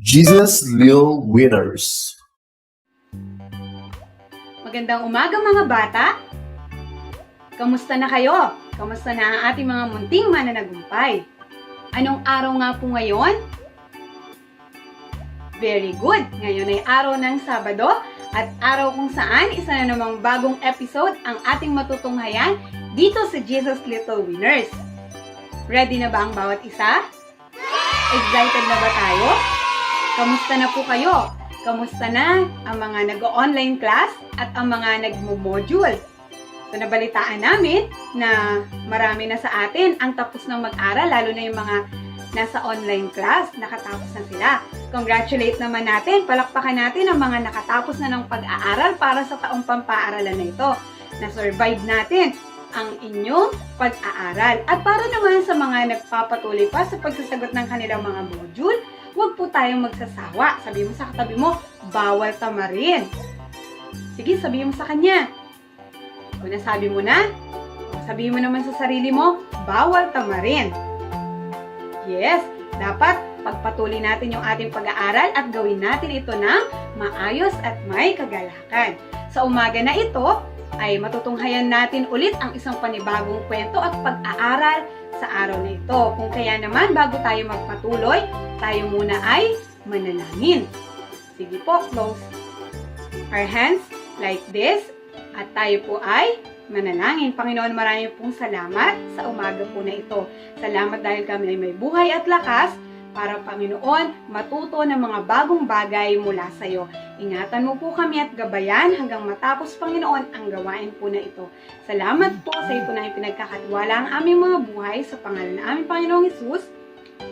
Jesus Little Winners. Magandang umaga mga bata! Kamusta na kayo? Kamusta na ang ating mga munting mananagumpay? Anong araw nga po ngayon? Very good! Ngayon ay araw ng Sabado at araw kung saan isa na namang bagong episode ang ating matutunghayan dito sa Jesus Little Winners. Ready na ba ang bawat isa? Excited na ba tayo? Kamusta na po kayo? Kamusta na ang mga nag-online class at ang mga nag-module? So nabalitaan namin na marami na sa atin ang tapos ng mag-aral, lalo na yung mga nasa online class, nakatapos na sila. Congratulate naman natin, palakpakan natin ang mga nakatapos na ng pag-aaral para sa taong pampaaralan na ito. Na-survive natin ang inyong pag-aaral. At para naman sa mga nagpapatuloy pa sa pagsasagot ng kanilang mga module, huwag po tayong magsasawa. Sabi mo sa katabi mo, bawal tamarin. Sige, sabi mo sa kanya. Kung nasabi mo na, sabihin mo naman sa sarili mo, bawal tamarin. Yes, dapat pagpatuloy natin yung ating pag-aaral at gawin natin ito ng maayos at may kagalakan. Sa umaga na ito, ay matutunghayan natin ulit ang isang panibagong kwento at pag-aaral sa araw na ito. Kung kaya naman, bago tayo magpatuloy, tayo muna ay manalangin. Sige po, close our hands like this. At tayo po ay manalangin. Panginoon, maraming pong salamat sa umaga po na ito. Salamat dahil kami ay may buhay at lakas para, Panginoon, matuto ng mga bagong bagay mula sa iyo. Ingatan mo po kami at gabayan hanggang matapos, Panginoon, ang gawain po na ito. Salamat po sa ito na pinagkakatiwala ang aming mga buhay sa pangalan ng aming Panginoong Hesus.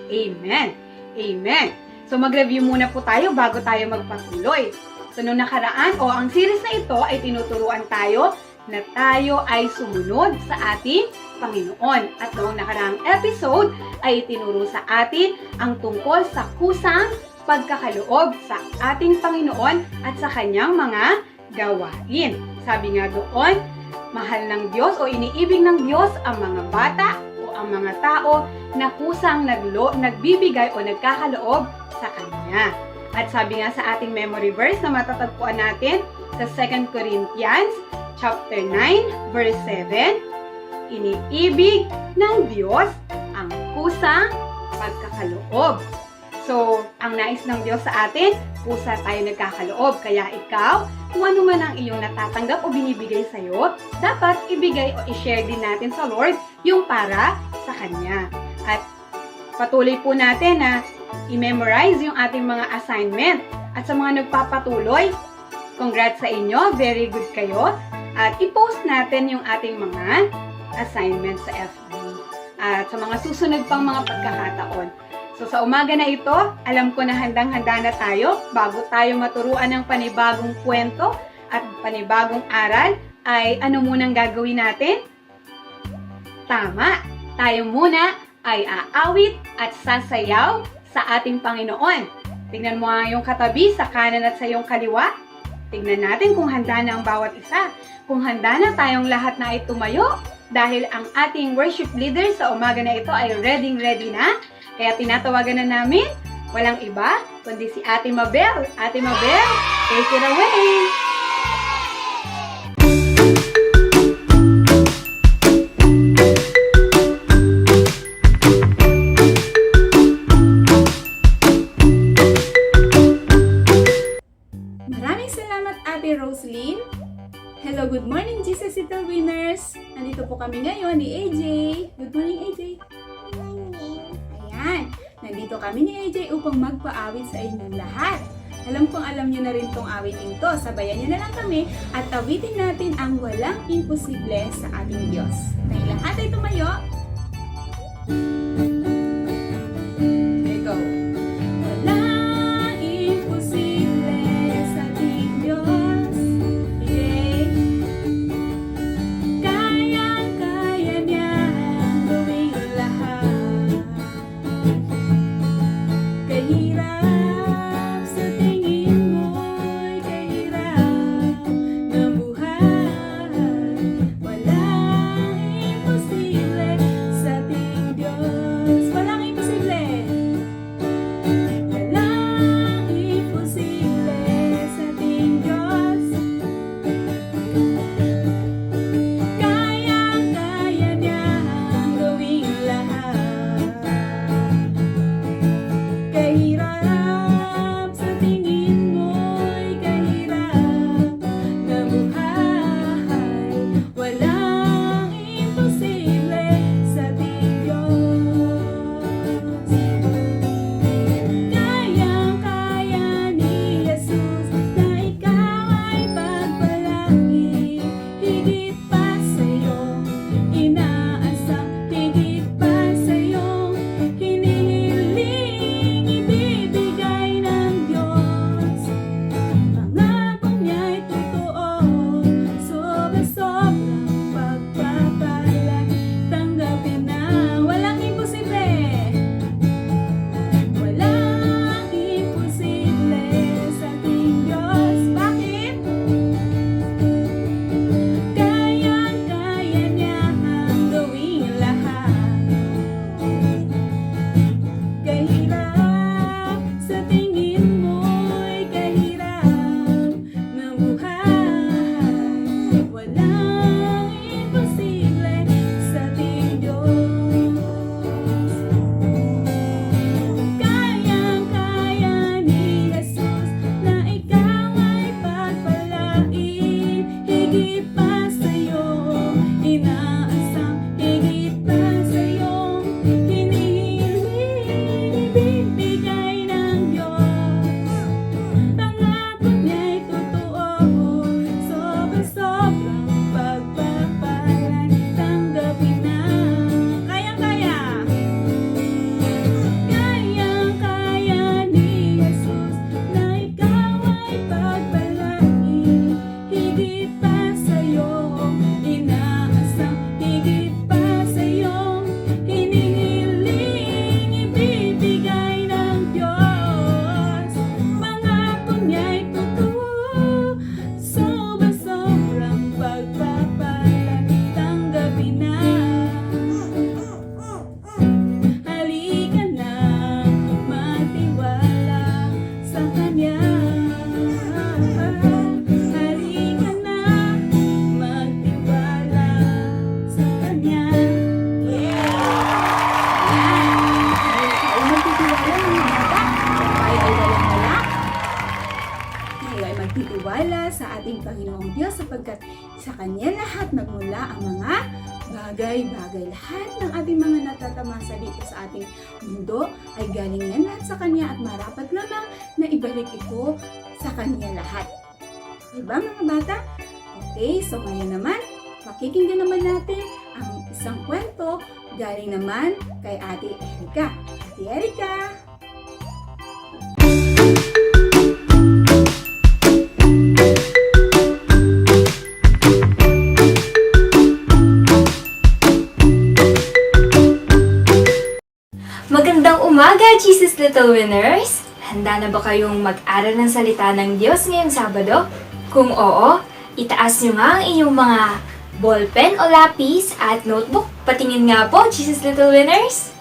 Amen. Amen. So mag-review muna po tayo bago tayo magpatuloy. So nung nakaraan ang series na ito ay tinuturuan tayo na tayo ay sumunod sa ating Panginoon. At noong nakaraang episode ay itinuro sa atin ang tungkol sa kusang pagkakaloob sa ating Panginoon at sa kanyang mga gawain. Sabi nga doon, mahal ng Diyos o iniibig ng Diyos ang mga bata o ang mga tao na kusang nagbibigay o nagkakaloob sa Kanya. At sabi nga sa ating memory verse na matatagpuan natin sa 2 Corinthians chapter 9 verse 7, iniibig ng Diyos ang kusang pagkakaloob. So, ang nais ng Diyos sa atin, kusa tayo nagkakaloob. Kaya ikaw, kung ano man ang iyong natatanggap o binibigay sa'yo, dapat ibigay o i-share din natin sa Lord yung para sa Kanya. At patuloy po natin na i-memorize yung ating mga assignment. At sa mga nagpapatuloy, congrats sa inyo, very good kayo. At i-post natin yung ating mga assignment sa FB. At sa mga susunod pang mga pagkakataon. So sa umaga na ito, alam ko na handang-handa na tayo bago tayo maturuan ng panibagong kwento at panibagong aral, ay ano munang gagawin natin? Tama! Tayo muna ay aawit at sasayaw sa ating Panginoon. Tingnan mo ang iyong katabi sa kanan at sa iyong kaliwa. Tingnan natin kung handa na ang bawat isa. Kung handa na tayong lahat na ay tumayo dahil ang ating worship leader sa umaga na ito ay ready na. Kaya tinatawagan na namin, walang iba, kundi si Ate Mabel. Ate Mabel, take it away! Maraming salamat, Ate Roslyn. Hello, good morning, Jesus Little Winners. Nandito po kami ngayon ni AJ. Good morning, AJ. Ayan, nandito kami ni AJ upang magpaawit sa inyong lahat. Alam kong alam nyo na rin tong awiting to. Sabayan nyo na lang kami at awitin natin ang walang imposible sa ating Diyos. Tayo lahat ay tumayo. Here go. Walang imposible sa ating Diyos. Yay! Kayang-kaya niya gawin ang lahat. Kahirap sa tingin mo'y kahirap ng buhay. Walang imposible sa ating Diyos. higit pa sa'yo, inaasam, higit pa sa'yo, hinihiling, ibibigay ng Diyos. Pangako niya'y totoo, sobra-sobrang pagpapala, tanggapin na. Halika na, magtiwala sa Kanya. Halika na, magtiwala sa Kanya. Yeah! Tayo magtitiwala ng mga bata. Tayo ay walang-wala. Tayo ay magtitiwala sa ating Panginoong Diyos sapagkat sa Kanya lahat nagmula ang mga bagay-bagay. Lahat ng ating mga natatamasa dito sa ating mundo ay galing yan lahat sa Kanya at marapat lamang na ibalik ito sa Kanya lahat. Diba mga bata? Okay, so ngayon naman, pakikinggan naman natin ang isang kwento galing naman kay Ate Erica. Ate Erica! Magandang umaga, Jesus Little Winners! Handa na ba kayong mag-aral ng salita ng Diyos ngayong Sabado? Kung oo, itaas nyo nga ang inyong mga ballpen o lapis at notebook. Patingin nga po, Jesus Little Winners!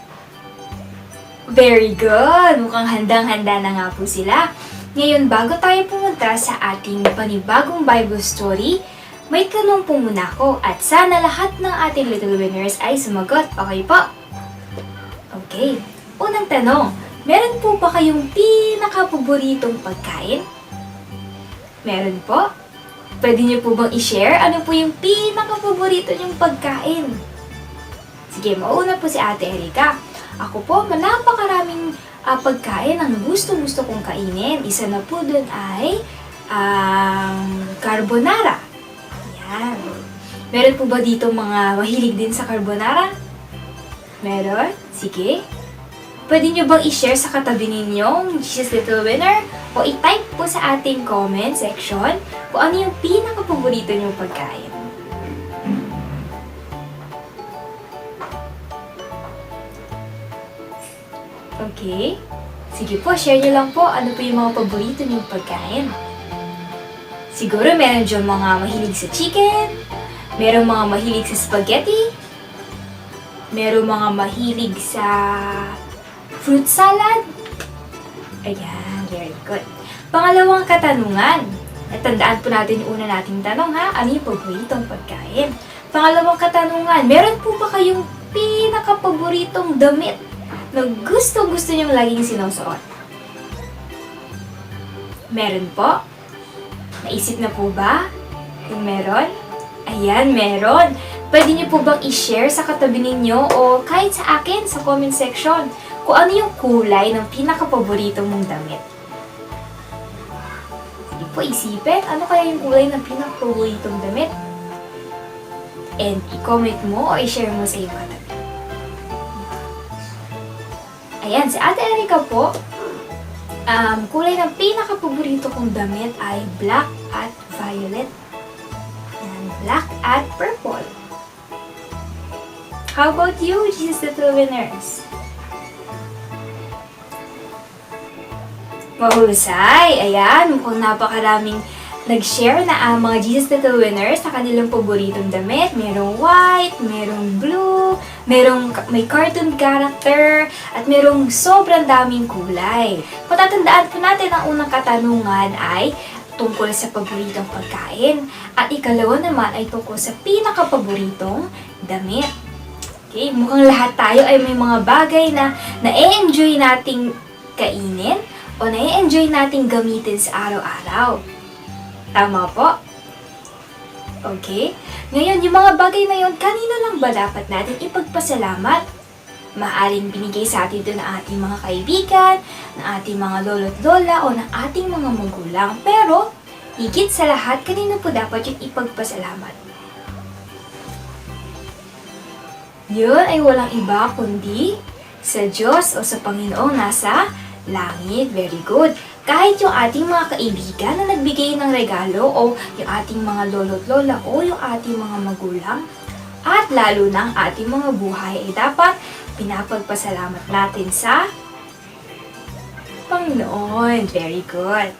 Very good! Mukhang handang-handa na nga po sila. Ngayon, bago tayo pumunta sa ating panibagong Bible story, may tanong po muna ako at sana lahat ng ating Little Winners ay sumagot. Okay po? Okay, unang tanong, meron po ba kayong pinaka-paboritong pagkain? Meron po? Pwede niyo po bang i-share ano po yung pinaka-paborito niyong pagkain? Sige, mauna po si Ate Erica. Ako po, napakaraming pagkain ang gusto-gusto kong kainin. Isa na po dun ay carbonara. Yan. Meron po ba dito mga mahilig din sa carbonara? Meron? Sige. Pwede nyo bang i-share sa katabi ninyong Jesus Little Winner? O i-type po sa ating comment section kung ano yung pinaka-paborito nyong pagkain. Okay. Sige po, share nyo lang po ano po yung mga paborito nyong pagkain. Siguro meron dyan mga mahilig sa chicken, meron mga mahilig sa spaghetti, merong mga mahilig sa fruit salad. Ayan, very good. Pangalawang katanungan. Natandaan po natin yung una nating tanong ha. Ano yung paboritong pagkain? Pangalawang katanungan. Meron po ba kayong pinaka-paboritong damit na gusto-gusto niyong laging sinusuot? Meron po? Naisip na po ba? Kung meron? Ayan, meron. Pwede niyo po bang i-share sa katabi ninyo o kahit sa akin sa comment section kung ano yung kulay ng pinaka-paborito mong damit? Sige po, isipin, ano kaya yung kulay ng pinaka-paboritong damit? And i-comment mo o i-share mo sa iyong katabi. Ayan, si Ate Erica po, kulay ng pinaka-paborito kong damit ay black at violet. Ayan, black at purple. How about you, Jesus Little Winners? Mahusay! Ayan, mukhang napakaraming nag-share na ang mga Jesus Little Winners sa kanilang paboritong damit. Merong white, merong blue, may cartoon character, at merong sobrang daming kulay. Patatandaan po natin ang unang katanungan ay tungkol sa paboritong pagkain. At ikalawa naman ay tungkol sa pinaka-paboritong damit. Okay, mukhang lahat tayo ay may mga bagay na na-enjoy nating kainin o na-enjoy nating gamitin sa araw-araw. Tama po? Okay? Ngayon, yung mga bagay na yun, kanino lang ba dapat natin ipagpasalamat? Maaaring binigay sa atin ito ng ating mga kaibigan, ng ating mga lolo't lola o ng ating mga magulang. Pero, higit sa lahat, kanino po dapat yung ipagpasalamat? Yun ay walang iba kundi sa Diyos o sa Panginoong nasa langit. Very good. Kahit yung ating mga kaibigan na nagbigay ng regalo o yung ating mga lolo't lola o yung ating mga magulang at lalo na ang ating mga buhay ay dapat pinapagpasalamat natin sa Panginoon. Very good.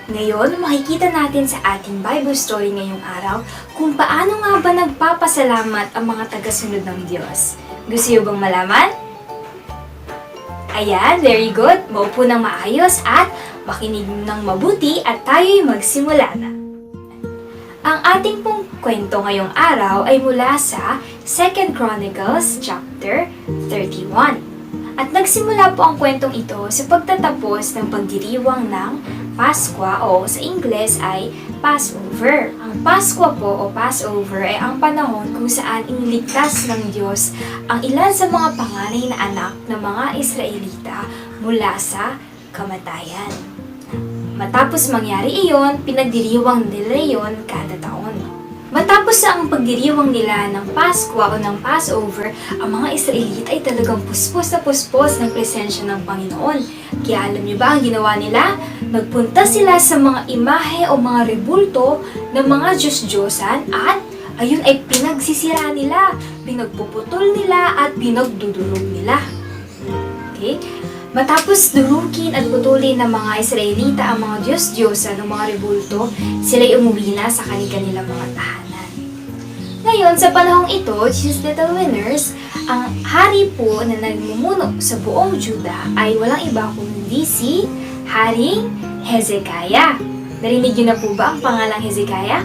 Ngayon, makikita natin sa ating Bible story ngayong araw kung paano nga ba nagpapasalamat ang mga tagasunod ng Diyos. Gusto niyo bang malaman? Ayan, very good. Maupo ng maayos at makinig ng mabuti at tayo'y magsimula na. Ang ating pong kwento ngayong araw ay mula sa 2 Chronicles chapter 31. At nagsimula po ang kwentong ito sa pagtatapos ng pagdiriwang ng Paskwa o sa Ingles ay Passover. Ang Paskwa po o Passover ay ang panahon kung saan iniligtas ng Diyos ang ilan sa mga panganay na anak ng mga Israelita mula sa kamatayan. Matapos mangyari iyon, pinagdiriwang nila iyon kada taon. Matapos ang pagdiriwang nila ng Paskwa o ng Passover, ang mga Israelita ay talagang puspos na puspos ng presensya ng Panginoon. Kaya alam niyo ba ang ginawa nila? Nagpunta sila sa mga imahe o mga rebulto ng mga Diyos-Diyosan at ayun ay pinagsisira nila, pinagpuputol nila at pinagdudurog nila. Okay? Matapos durugin at putulin ng mga Israelita ang mga Diyos-Diyosan ng mga rebulto, sila'y umuwi na sa kanilang mga tahanan. Ngayon, sa panahong ito, Jesus Little Winners, ang hari po na nagmumuno sa buong Juda ay walang iba kundi si Haring Hezekiah. Narinig niyo na po ba ang pangalang Hezekiah?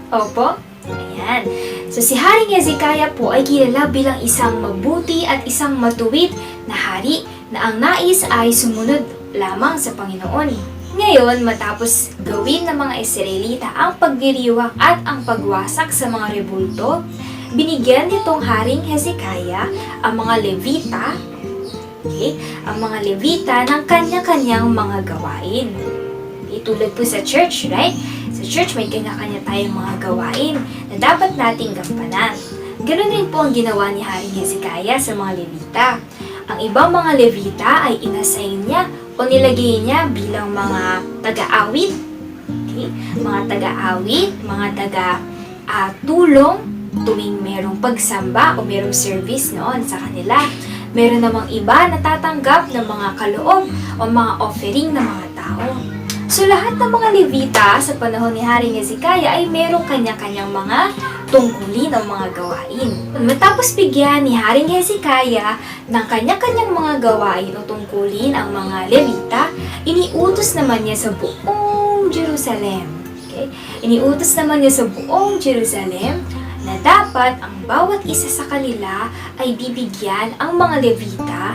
Opo? Ayan. So si Haring Hezekiah po ay kilala bilang isang mabuti at isang matuwid na hari na ang nais ay sumunod lamang sa Panginoon. Ngayon, matapos gawin ng mga Israelita ang pagdiriwang at ang pagwasak sa mga rebulto, binigyan nitong Haring Hezekiah ang mga Levita, ang mga Levita ng kanya-kanyang mga gawain. Tulad po sa church, right? Sa church, may kanya-kanya tayong mga gawain na dapat nating gampanan. Ganoon rin po ang ginawa ni Haring Hezekiah sa mga Levita. Ang ibang mga Levita ay inassign niya o nilagay niya bilang mga taga-awit. Okay? Mga taga-awit, mga taga-tulong tuwing merong pagsamba o merong service noon sa kanila. Meron namang iba na tatanggap ng mga kaloob o mga offering ng mga tao. So lahat ng mga Levita sa panahon ni Haring Hezekiah ay merong kanya-kanyang mga tungkulin o mga gawain. Matapos bigyan ni Haring Hezekiah ng kanya-kanyang mga gawain o tungkulin ang mga Levita, iniutos naman niya sa buong Jerusalem. Okay? Iniutos naman niya sa buong Jerusalem na dapat ang bawat isa sa kanila ay bibigyan ang mga Levita,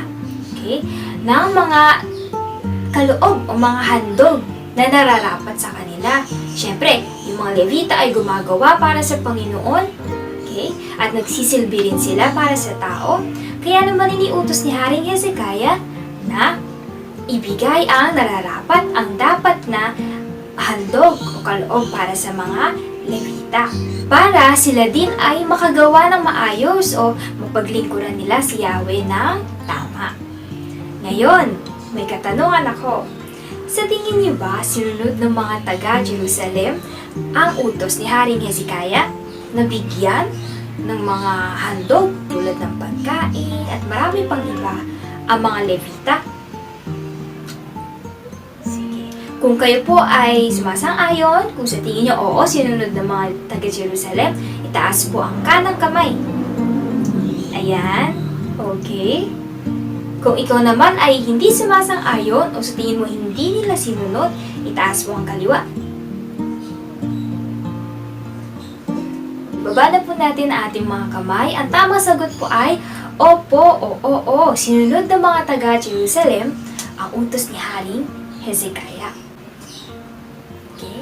okay, ng mga kaloob o mga handog na nararapat sa kanila. Siyempre, yung mga Levita ay gumagawa para sa Panginoon, okay, at nagsisilbi rin sila para sa tao. Kaya naman iniutos ni Haring Hezekiah na ibigay ang nararapat, ang dapat na handog o kaloob para sa mga Levita. Para sila din ay makagawa ng maayos o mapaglingkuran nila si Yahweh ng tama. Ngayon, may katanungan ako. Sa tingin niyo ba sinunod ng mga taga-Jerusalem ang utos ni Haring Hezekiah na bigyan ng mga handog tulad ng pagkain at marami pang iba ang mga Levita? Sige. Kung kayo po ay sumasang-ayon, kung sa tingin niyo oo, sinunod ng mga taga-Jerusalem, itaas po ang kanang kamay. Ayan. Okay. Kung ikaw naman ay hindi sumasang-ayon o sa tingin mo hindi nila sinunod, itaas mo ang kaliwa. Baba na po natin ang ating mga kamay. Ang tamang sagot po ay opo o oo. Sinunod ng mga taga-Jerusalem ang utos ni Haring Hezekiah. Okay?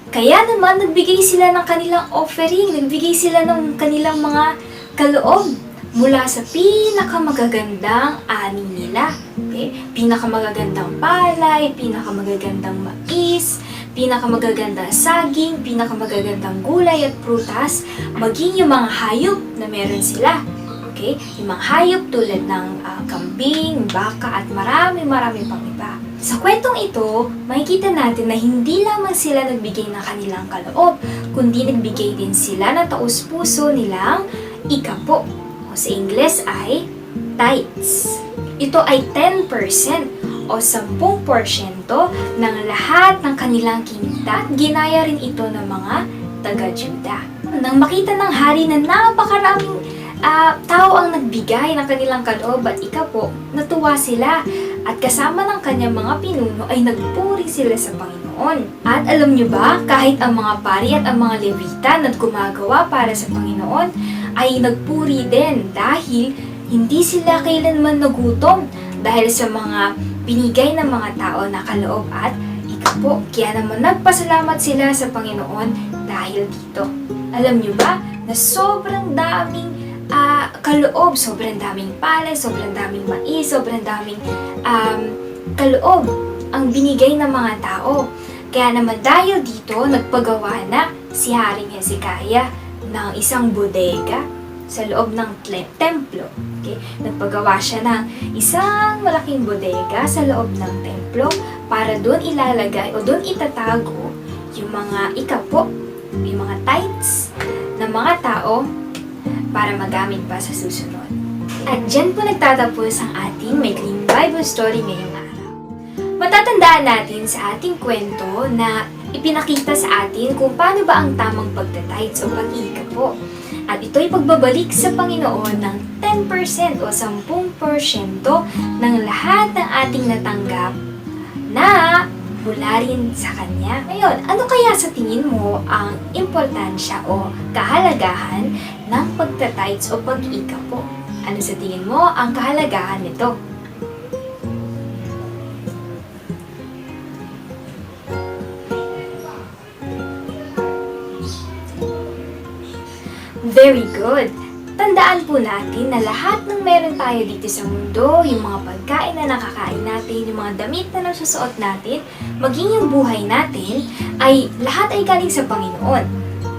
Kaya naman nagbigay sila ng kanilang offering, nagbigay sila ng kanilang mga kaloob mula sa pinakamagagandang ani nila. Okay? Pinakamagagandang palay, pinakamagagandang mais, pinakamagagandang saging, pinakamagagandang gulay at prutas, maging yung mga hayop na meron sila. Okay? Yung mga hayop tulad ng kambing, baka, at marami pang iba. Sa kwentong ito, makikita natin na hindi lamang sila nagbigay ng kanilang kaloob, kundi nagbigay din sila ng taus-puso nilang ikapo. O sa Ingles ay tithes. Ito ay 10% o 10% ng lahat ng kanilang kinita. Ginaya rin ito ng mga taga-Juda. Nang makita ng hari na napakaraming tao ang nagbigay ng kanilang kaloob at ikapo, natuwa sila at kasama ng kanyang mga pinuno ay nagpuri sila sa Panginoon. At alam nyo ba, kahit ang mga pari at ang mga levita na gumagawa para sa Panginoon ay nagpuri din dahil hindi sila kailanman nagutom dahil sa mga binigay ng mga tao na kaloob at ikapo. Kaya naman nagpasalamat sila sa Panginoon dahil dito. Alam nyo ba na sobrang daming kaloob, sobrang daming palay, sobrang daming mais, sobrang daming kaloob ang binigay ng mga tao. Kaya naman dahil dito, nagpagawa na si Haring Hezekiah ng isang bodega sa loob ng templo. Okay? Nagpagawa siya ng isang malaking bodega sa loob ng templo para doon ilalagay o doon itatago yung mga ikapo, yung mga tithes ng mga tao para magamit pa sa susunod. At dyan po nagtatapos ang ating maikling Bible story ngayong araw. Matatandaan natin sa ating kwento na ipinakita sa atin kung paano ba ang tamang pagtatides o pag-iikapo. At ito'y pagbabalik sa Panginoon ng 10% o 10% ng lahat ng ating natanggap na mula rin sa Kanya. Ngayon, ano kaya sa tingin mo ang importansya o kahalagahan ng pagtatides o pag-iikapo? Ano sa tingin mo ang kahalagahan nito? Very good! Tandaan po natin na lahat ng meron tayo dito sa mundo, yung mga pagkain na nakakain natin, yung mga damit na nasusuot natin, maging yung buhay natin, ay lahat ay galing sa Panginoon.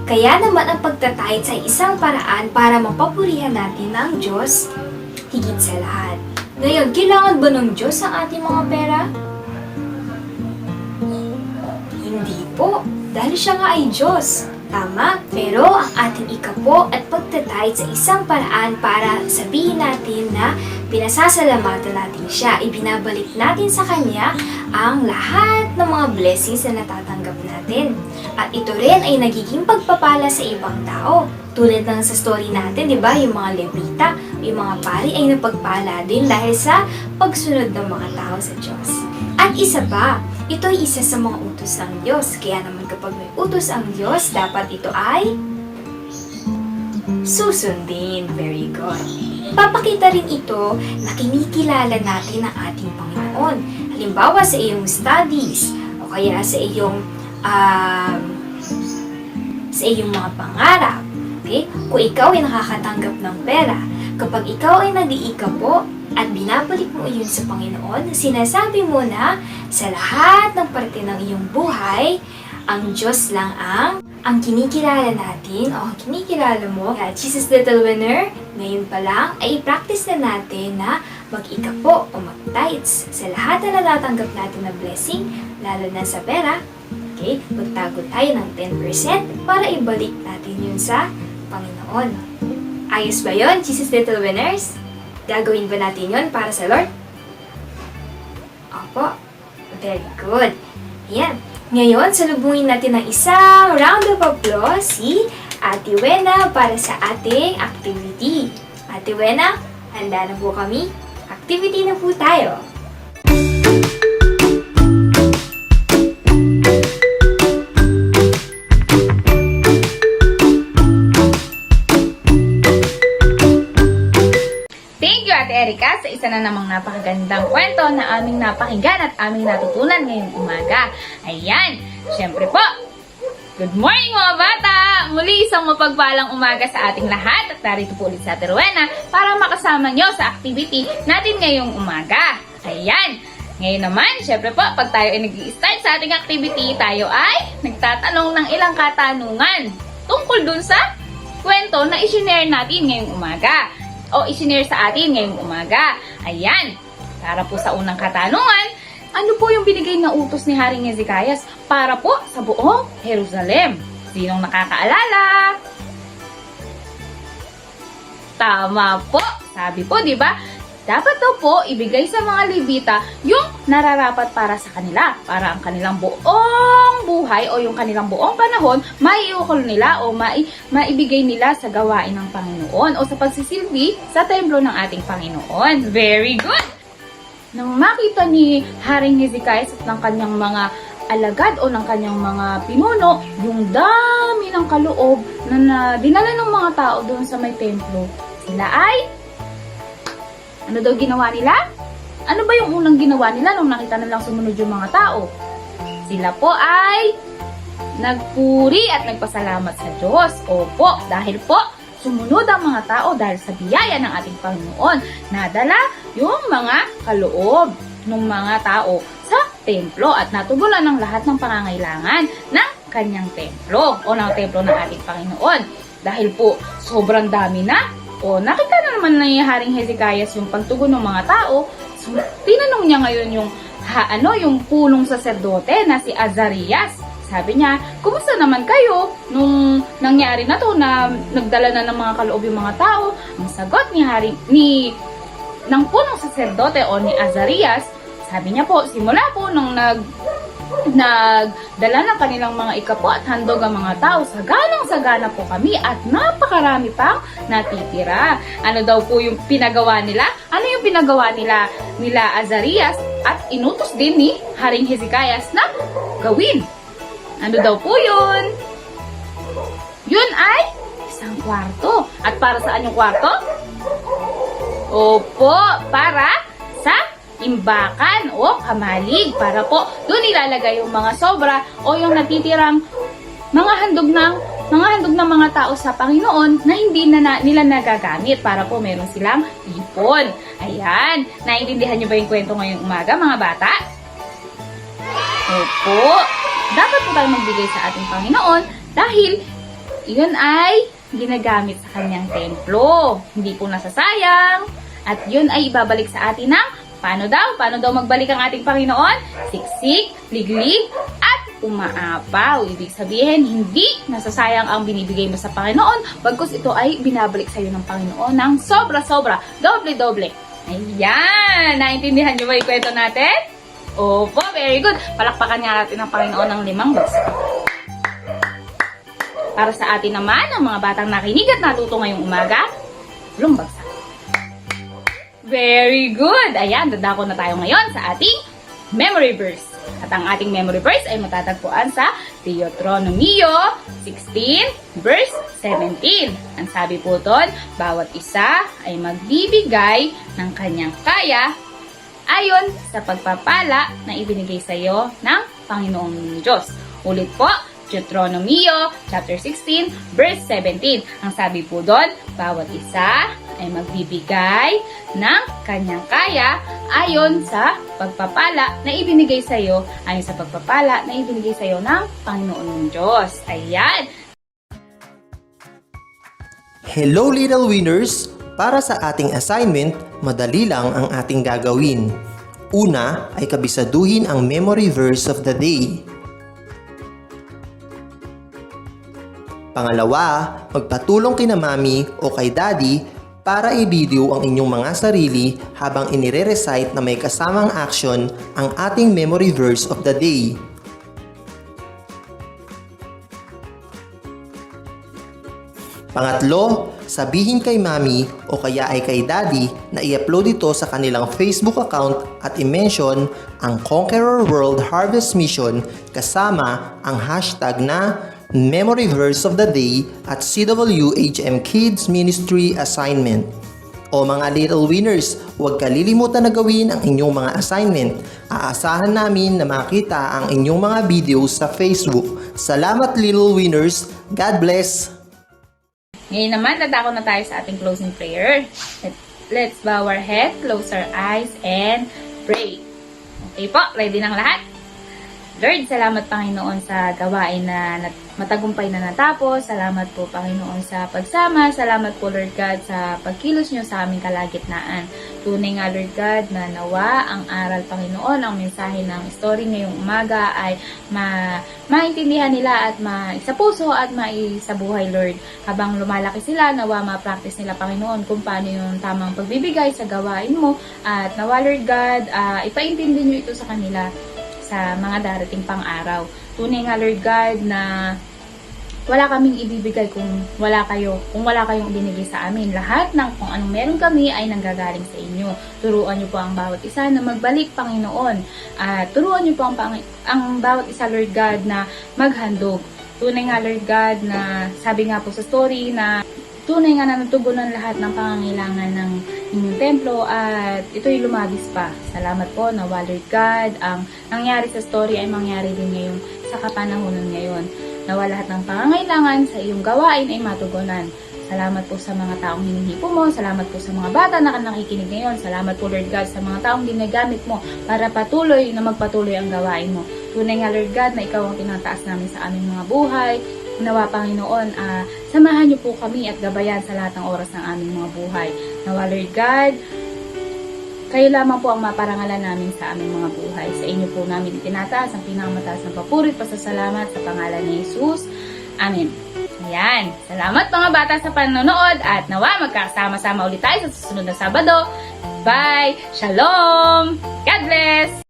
Kaya naman ang pagtatahid sa isang paraan para mapapurihan natin ang Diyos higit sa lahat. Ngayon, kailangan ba ng Diyos ang ating mga pera? Hindi po, dahil siya nga ay Diyos. Tama, pero ang ating ikapo at pagtatahid sa isang paraan para sabihin natin na pinasasalamatan natin siya, ibinabalik natin sa Kanya ang lahat ng mga blessings na natatanggap natin. At ito rin ay nagiging pagpapala sa ibang tao. Tulad ng sa story natin, di ba, yung mga levita, yung mga pari ay napagpala din dahil sa pagsunod ng mga tao sa Diyos. At isa pa, ito ay isa sa mga utos ng Diyos. Kaya naman kapag may utos ang Diyos, dapat ito ay susundin. Very good. Papakita rin ito na kinikilala natin ang ating Panginoon. Halimbawa sa iyong studies o kaya sa iyong mga pangarap. Okay? Kung ikaw ay nakakatanggap ng pera, kapag ikaw ay nag-iikapo at binabalik mo iyon sa Panginoon, sinasabi mo na sa lahat ng parte ng iyong buhay, ang Diyos lang ang kinikilala natin o kinikilala mo. Kaya Jesus Little Winner, ngayon pa lang ay i-practice na natin na mag-ikapo o mag-tithes sa lahat na natatanggap natin na blessing, lalo na sa pera. Okay? Magtago tayo ng 10% para ibalik natin yun sa Panginoon. Ayos ba yun, Jesus Little Winners? Gagawin ba natin yun para sa Lord? Opo. Very good. Ayan. Ngayon, salubungin natin ng isang round of applause si Ate Wena para sa ating activity. Ate Wena, handa na po kami? Activity na po tayo. Erika sa isa na namang napakagandang kwento na aming napakinggan at aming natutunan ngayong umaga. Ayan, syempre po, good morning mga bata! Muli isang mapagpalang umaga sa ating lahat at narito po ulit sa Ate Rowena para makasama nyo sa activity natin ngayong umaga. Ayan, ngayon naman, syempre po, pag tayo ay nag-i-start sa ating activity, tayo ay nagtatanong ng ilang katanungan tungkol dun sa kwento na i-share natin ngayong umaga. o isinare sa atin ngayong umaga. Ayan, para po sa unang katanungan, ano po yung binigay na utos ni Haring Hezekias para po sa buong Jerusalem? Sinong nakakaalala? Tama po. Sabi po, di ba? Dapat daw po ibigay sa mga Levita yung nararapat para sa kanila. Para ang kanilang buong buhay o yung kanilang buong panahon, maiukol nila o maibigay nila sa gawain ng Panginoon o sa pagsisilbi sa templo ng ating Panginoon. Very good! Nang makita ni Haring Hezekias at ng kanyang mga alagad o ng kanyang mga pinuno, yung dami ng kaloob na dinala ng mga tao doon sa may templo, sila ay, ano daw ginawa nila? Ano ba yung unang ginawa nila nung nakita na lang sumunod yung mga tao? Sila po ay nagpuri at nagpasalamat sa Diyos. Opo, dahil po sumunod ang mga tao dahil sa biyaya ng ating Panginoon. Nadala yung mga kaloob ng mga tao sa templo at natugunan ng lahat ng pangangailangan ng kanyang templo o ng templo ng ating Panginoon. Dahil po sobrang dami na o nakita na naman ni Haring Hezekias yung pagtugon ng mga tao, so, tinanong niya ngayon yung punong saserdote na si Azarias. Sabi niya, kumusta naman kayo nung nangyari na to na nagdala na ng mga kaloob yung mga tao? Ang sagot ng punong saserdote o ni Azarias, sabi niya po, simula po nung nagdala ng kanilang mga ikapo at handog ang mga tao, saganang-sagana po kami at napakarami pang natitira. Ano daw po yung pinagawa nila? Ano yung pinagawa nila Azarias at inutos din ni Haring Hezekias na gawin? Ano daw po yun? Yun ay isang kwarto. At para saan yung kwarto? Opo, para sa imbakan o kamalig. Para po doon ilalagay yung mga sobra o yung natitirang mga handog ng mga tao sa Panginoon na hindi na nila nagagamit para po meron silang ipon. Ayan, naiintindihan niyo ba yung kwento ngayong umaga, mga bata? Opo, dapat po tayo magbigay sa ating Panginoon dahil iyon ay ginagamit sa kanyang templo. Hindi po nasasayang at yun ay ibabalik sa atin ng paano daw magbalik ang ating Panginoon? Siksik, liglig, at umaapaw. Ibig sabihin, hindi nasasayang ang binibigay mo sa Panginoon, bagkus ito ay binabalik sa iyo ng Panginoon ng sobra-sobra, doble-doble. Ayan! Naintindihan niyo ba yung kwento natin? Opo, very good. Palakpakan nga natin ang Panginoon ng 5 bagsak. Para sa atin naman, ang mga batang nakinig at natuto ngayong umaga, 7 bagsak. Very good! Ayan, dadako na tayo ngayon sa ating memory verse. At ang ating memory verse ay matatagpuan sa Deuteronomio 16 verse 17. Ang sabi po doon, bawat isa ay magbibigay ng kanyang kaya ayon sa pagpapala na ibinigay sa iyo ng Panginoong Diyos. Ulit po, Deuteronomio chapter 16 verse 17. Ang sabi po doon, bawat isa ay magbibigay ng kanyang kaya ayon sa pagpapala na ibinigay sa iyo, ayon sa pagpapala na ibinigay sa iyo ng Panginoon Diyos. Ayan. Hello little winners! Para sa ating assignment, madali lang ang ating gagawin. Una ay kabisaduhin ang memory verse of the day. Pangalawa, magpatulong kina mami o kay daddy para i-video ang inyong mga sarili habang inire-recite na may kasamang action ang ating memory verse of the day. Pangatlo, sabihin kay mami o kaya ay kay daddy na i-upload ito sa kanilang Facebook account at i-mention ang Conqueror World Harvest Mission kasama ang hashtag na Memory Verse of the Day at CWHM Kids Ministry Assignment. O mga little winners, huwag kalilimutan na gawin ang inyong mga assignment. Aasahan namin na makita ang inyong mga videos sa Facebook. Salamat little winners. God bless! Ngayon naman, dadako na tayo sa ating closing prayer. Let's bow our head, close our eyes, and pray. Okay po, ready ng lahat? Lord, salamat Panginoon sa gawain na matagumpay na natapos. Salamat po Panginoon sa pagsama. Salamat po Lord God sa pagkilos nyo sa aming kalagitnaan. Tunay nga Lord God na nawa ang aral Panginoon, ang mensahe ng story ngayong umaga ay maintindihan nila at sa puso at sa buhay Lord. Habang lumalaki sila, nawa ma-practice nila Panginoon kung paano yung tamang pagbibigay sa gawain mo. At nawa Lord God, ipaintindi nyo ito sa kanila sa mga darating pang araw. Tunay nga Lord God na wala kaming ibibigay kung wala kayong ibinigay sa amin. Lahat ng kung anong meron kami ay nanggagaling sa inyo. Turuan niyo po ang bawat isa na magbalik Panginoon. At turuan niyo po ang bawat isa Lord God na maghandog. Tunay nga Lord God na sabi nga po sa story na tunay nga na natugunan lahat ng pangangailangan ng inyong templo at ito'y lumabis pa. Salamat po na Lord God, ang nangyari sa story ay mangyari din ngayon sa kapanahonan ngayon. Nawa lahat ng pangangailangan sa iyong gawain ay matugunan. Salamat po sa mga taong hinihipo mo. Salamat po sa mga bata na nakikinig ngayon. Salamat po Lord God sa mga taong ginagamit mo para magpatuloy ang gawain mo. Tunay nga Lord God na ikaw ang tinataas namin sa aming mga buhay. Nawa Panginoon, samahan niyo po kami at gabayan sa lahat ng oras ng aming mga buhay. Nawa Lord God, kayo lamang po ang maparangalan namin sa aming mga buhay. Sa inyo po namin itinataas ang pinakamataas ng papuri at pasasalamat sa pangalan ni Jesus. Amen. Ayan. Salamat mga bata sa panonood at nawa magkasama-sama ulit tayo sa susunod na Sabado. Bye! Shalom! God bless!